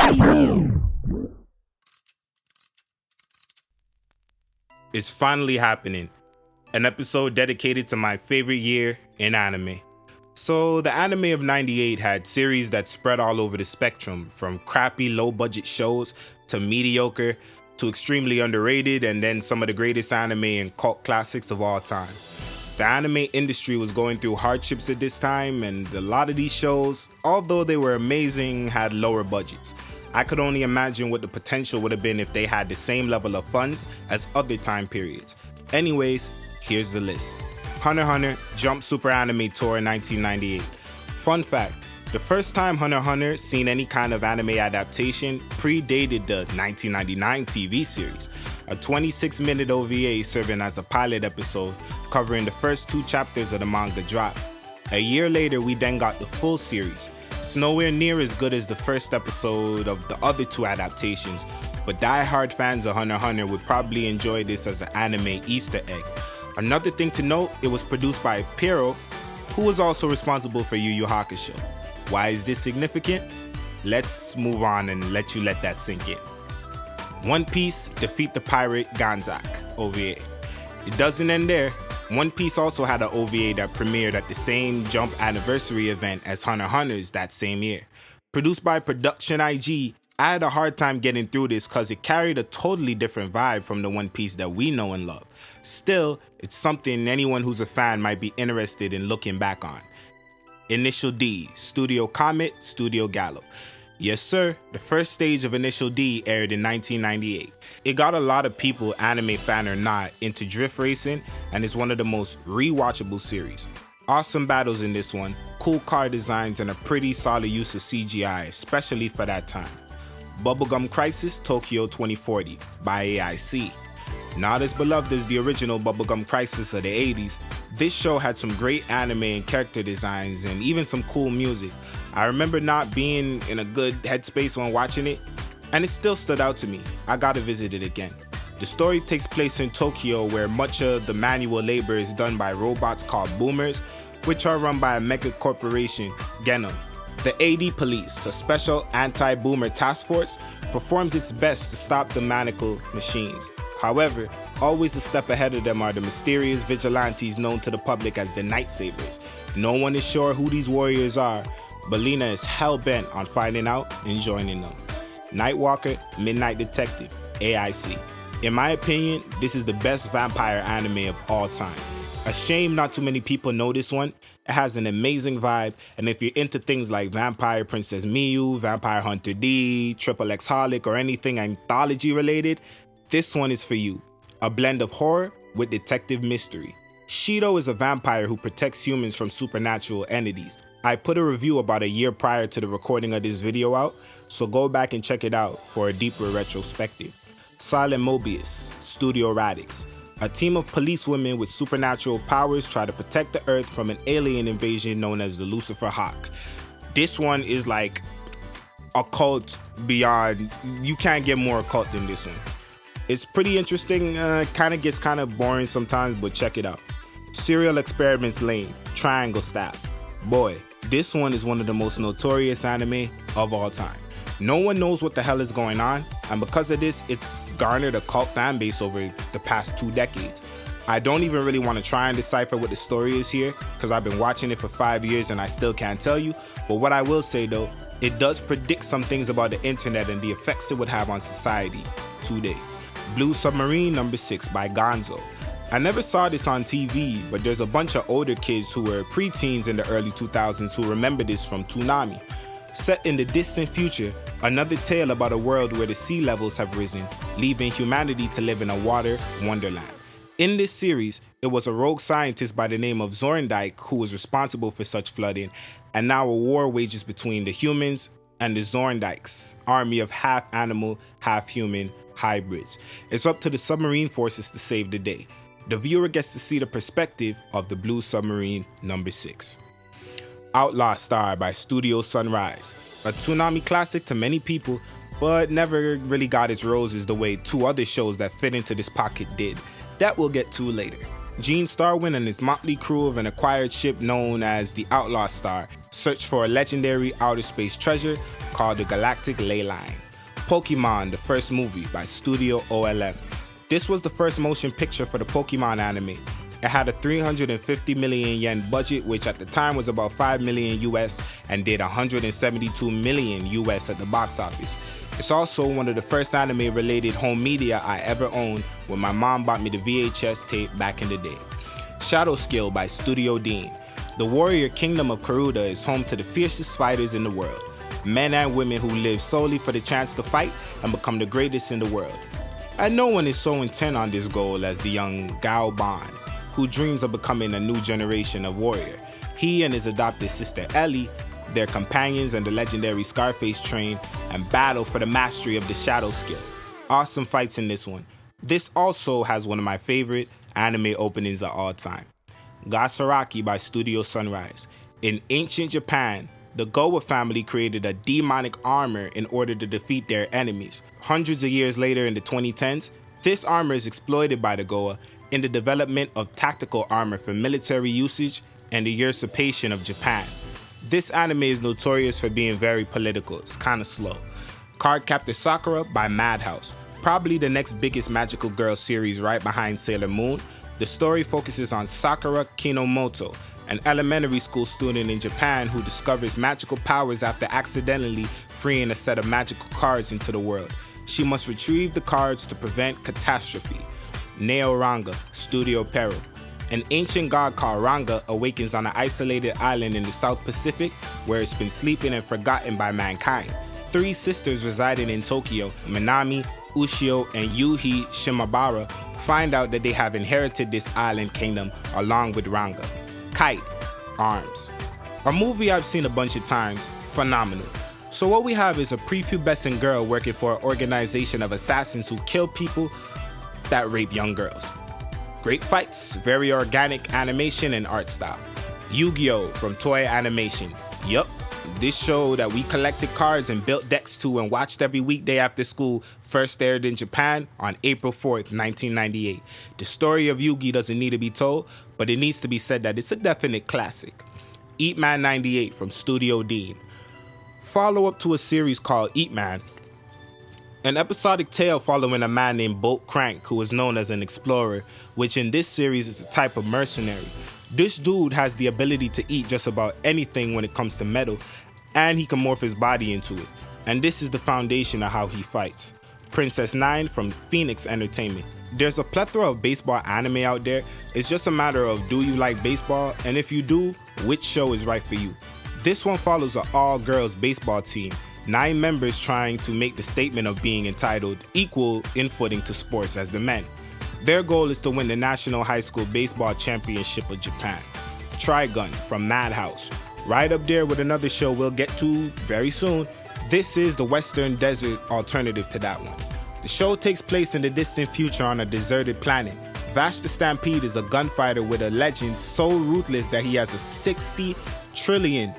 Preview. It's finally happening. An episode dedicated to my favorite year in anime. So the anime of '98 had series that spread all over the spectrum, from crappy low-budget shows to mediocre to extremely underrated, and then some of the greatest anime and cult classics of all time. The anime industry was going through hardships at this time, and a lot of these shows, although they were amazing, had lower budgets. I could only imagine what the potential would have been if they had the same level of funds as other time periods. Anyways, here's the list. Hunter x Hunter Jump Super Anime Tour 1998. Fun fact, the first time Hunter x Hunter seen any kind of anime adaptation predated the 1999 TV series, a 26-minute OVA serving as a pilot episode covering the first 2 chapters of the manga drop. A year later, we then got the full series. It's nowhere near as good as the first episode of the other 2 adaptations, but die-hard fans of Hunter x Hunter would probably enjoy this as an anime Easter egg. Another thing to note, it was produced by Peru, who was also responsible for YuGiOh. Why is this significant? Let's move on and let that sink in. One Piece Defeat the Pirate Ganzak OVA. It doesn't end there. One Piece also had an OVA that premiered at the same Jump anniversary event as Hunter x Hunter's that same year. Produced by Production IG, I had a hard time getting through this cause it carried a totally different vibe from the One Piece that we know and love. Still, it's something anyone who's a fan might be interested in looking back on. Initial D, Studio Comet, Studio Gallo. Yes sir, the first stage of Initial D aired in 1998. It got a lot of people, anime fan or not, into drift racing and is one of the most rewatchable series. Awesome battles in this one, cool car designs, and a pretty solid use of CGI, especially for that time. Bubblegum Crisis Tokyo 2040 by AIC. Not as beloved as the original Bubblegum Crisis of the 80s, this show had some great anime and character designs and even some cool music. I remember not being in a good headspace when watching it, and it still stood out to me. I gotta visit it again. The story takes place in Tokyo, where much of the manual labor is done by robots called boomers, which are run by a mega corporation, Genom. The AD Police, a special anti-boomer task force, performs its best to stop the maniacal machines. However, always a step ahead of them are the mysterious vigilantes known to the public as the Night Sabers. No one is sure who these warriors are, but Lena is hell-bent on finding out and joining them. Nightwalker, Midnight Detective, AIC. In my opinion, this is the best vampire anime of all time. A shame not too many people know this one. It has an amazing vibe, and if you're into things like Vampire Princess Miyu, Vampire Hunter D, Triple X Holic, or anything anthology related, this one is for you. A blend of horror with detective mystery. Shido is a vampire who protects humans from supernatural entities. I put a review about a year prior to the recording of this video out, so go back and check it out for a deeper retrospective. Silent Mobius, Studio Radix. A team of policewomen with supernatural powers try to protect the Earth from an alien invasion known as the Lucifer Hawk. This one is like occult beyond, you can't get more occult than this one. It's pretty interesting, gets kind of boring sometimes, but check it out. Serial Experiments Lane, Triangle Staff. Boy, this one is one of the most notorious anime of all time. No one knows what the hell is going on, and because of this, it's garnered a cult fan base over the past 2 decades. I don't even really want to try and decipher what the story is here, because I've been watching it for 5 years and I still can't tell you, but what I will say though, it does predict some things about the internet and the effects it would have on society today. Blue Submarine number 6 by Gonzo. I never saw this on TV, but there's a bunch of older kids who were preteens in the early 2000s who remember this from Toonami. Set in the distant future, another tale about a world where the sea levels have risen, leaving humanity to live in a water wonderland. In this series, it was a rogue scientist by the name of Zorndike who was responsible for such flooding, and now a war wages between the humans and the Zorndikes, army of half-animal, half-human hybrids. It's up to the submarine forces to save the day. The viewer gets to see the perspective of the Blue Submarine number 6. Outlaw Star by Studio Sunrise. A Toonami classic to many people, but never really got its roses the way 2 other shows that fit into this pocket did. That we'll get to later. Gene Starwind and his motley crew of an acquired ship known as the Outlaw Star search for a legendary outer space treasure called the Galactic Ley Line. Pokemon, the first movie by Studio OLM. This was the first motion picture for the Pokemon anime. It had a 350 million yen budget, which at the time was about 5 million US, and did 172 million US at the box office. It's also one of the first anime related home media I ever owned when my mom bought me the VHS tape back in the day. Shadow Skill by Studio Dean. The warrior kingdom of Karuta is home to the fiercest fighters in the world. Men and women who live solely for the chance to fight and become the greatest in the world. And no one is so intent on this goal as the young Gao Ban, who dreams of becoming a new generation of warrior. He and his adopted sister Ellie, their companions and the legendary Scarface train, and battle for the mastery of the Shadow Skill. Awesome fights in this one. This also has one of my favorite anime openings of all time. Gaararaki by Studio Sunrise. In ancient Japan, the Gowa family created a demonic armor in order to defeat their enemies. Hundreds of years later in the 2010s, this armor is exploited by the Gowa in the development of tactical armor for military usage and the usurpation of Japan. This anime is notorious for being very political. It's kind of slow. Cardcaptor Sakura by Madhouse. Probably the next biggest magical girl series right behind Sailor Moon. The story focuses on Sakura Kinomoto, an elementary school student in Japan who discovers magical powers after accidentally freeing a set of magical cards into the world. She must retrieve the cards to prevent catastrophe. Neo Ranga, Studio Peru. An ancient god called Ranga awakens on an isolated island in the South Pacific where it's been sleeping and forgotten by mankind. Three sisters residing in Tokyo, Minami, Ushio, and Yuhi Shimabara, find out that they have inherited this island kingdom along with Ranga. Kite, Arms. A movie I've seen a bunch of times, phenomenal. So what we have is a prepubescent girl working for an organization of assassins who kill people that rape young girls. Great fights, very organic animation and art style. YuGiOh from Toei Animation. Yup, this show that we collected cards and built decks to and watched every weekday after school first aired in Japan on April 4th, 1998. The story of Yugi doesn't need to be told, but it needs to be said that it's a definite classic. Eat Man 98 from Studio Dean. Follow up to a series called Eat Man. An episodic tale following a man named Bolt Crank who is known as an explorer, which in this series is a type of mercenary. This dude has the ability to eat just about anything when it comes to metal, and he can morph his body into it. And this is the foundation of how he fights. PrincessNine from Phoenix Entertainment. There's a plethora of baseball anime out there. It's just a matter of do you like baseball, and if you do, which show is right for you. This one follows an all-girls baseball team. 9 members trying to make the statement of being entitled equal in footing to sports as the men. Their goal is to win the National High School Baseball Championship of Japan. Trigun from Madhouse. Right up there with another show we'll get to very soon. This is the Western Desert alternative to that one. The show takes place in the distant future on a deserted planet. Vash the Stampede is a gunfighter with a legend so ruthless that he has a $60 trillion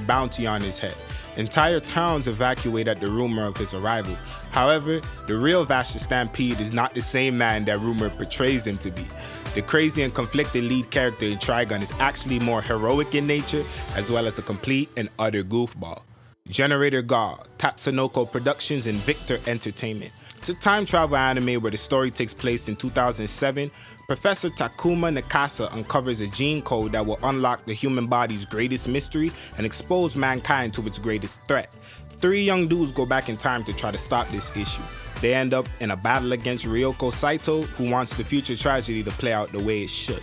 bounty on his head. Entire towns evacuate at the rumor of his arrival. However, the real Vash the Stampede is not the same man that rumor portrays him to be. The crazy and conflicted lead character in Trigun is actually more heroic in nature, as well as a complete and utter goofball. Generator God, Tatsunoko Productions, and Victor Entertainment. It's a time travel anime where the story takes place in 2007. Professor Takuma Nakasa uncovers a gene code that will unlock the human body's greatest mystery and expose mankind to its greatest threat. 3 young dudes go back in time to try to stop this issue. They end up in a battle against Ryoko Saito, who wants the future tragedy to play out the way it should.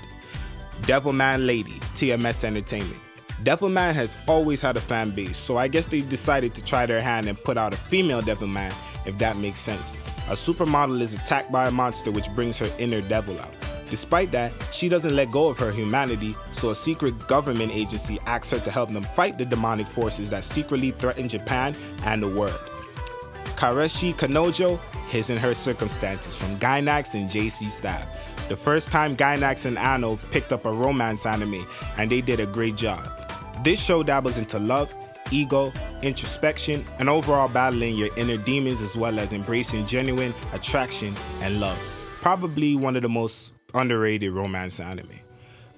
Devilman Lady, TMS Entertainment. Devilman has always had a fan base, so I guess they decided to try their hand and put out a female Devilman, if that makes sense. A supermodel is attacked by a monster which brings her inner devil out. Despite that, she doesn't let go of her humanity, so a secret government agency asks her to help them fight the demonic forces that secretly threaten Japan and the world. Kareshi Kanojo, His and Her Circumstances from Gainax and JC Stab. The first time Gainax and Anno picked up a romance anime, and they did a great job. This show dabbles into love, ego, introspection, and overall battling your inner demons as well as embracing genuine attraction and love. Probably one of the most underrated romance anime.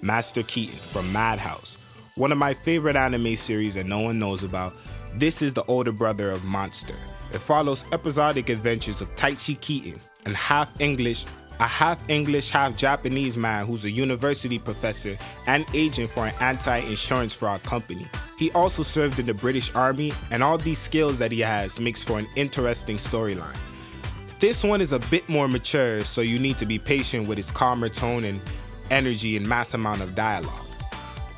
Master Keaton from Madhouse. one of my favorite anime series that no one knows about. This is the older brother of Monster. It follows episodic adventures of Taichi Keaton, a half English, half Japanese man who's a university professor and agent for an anti-insurance fraud company. He also served in the British Army, and all these skills that he has makes for an interesting storyline. This one is a bit more mature, so you need to be patient with its calmer tone and energy and mass amount of dialogue.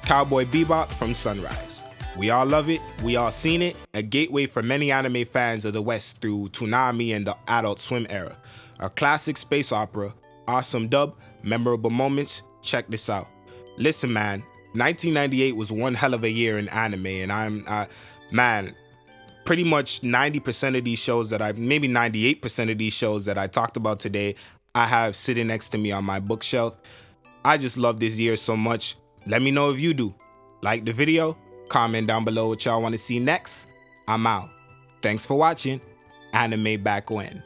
Cowboy Bebop from Sunrise. We all love it, we all seen it, a gateway for many anime fans of the West through Toonami and the Adult Swim era. A classic space opera, awesome dub, memorable moments, check this out. Listen man, 1998 was one hell of a year in anime, and pretty much 90% of these shows maybe 98% of these shows that I talked about today, I have sitting next to me on my bookshelf. I just love this year so much. Let me know if you do. Like the video, comment down below what y'all want to see next. I'm out. Thanks for watching. Anime Back When.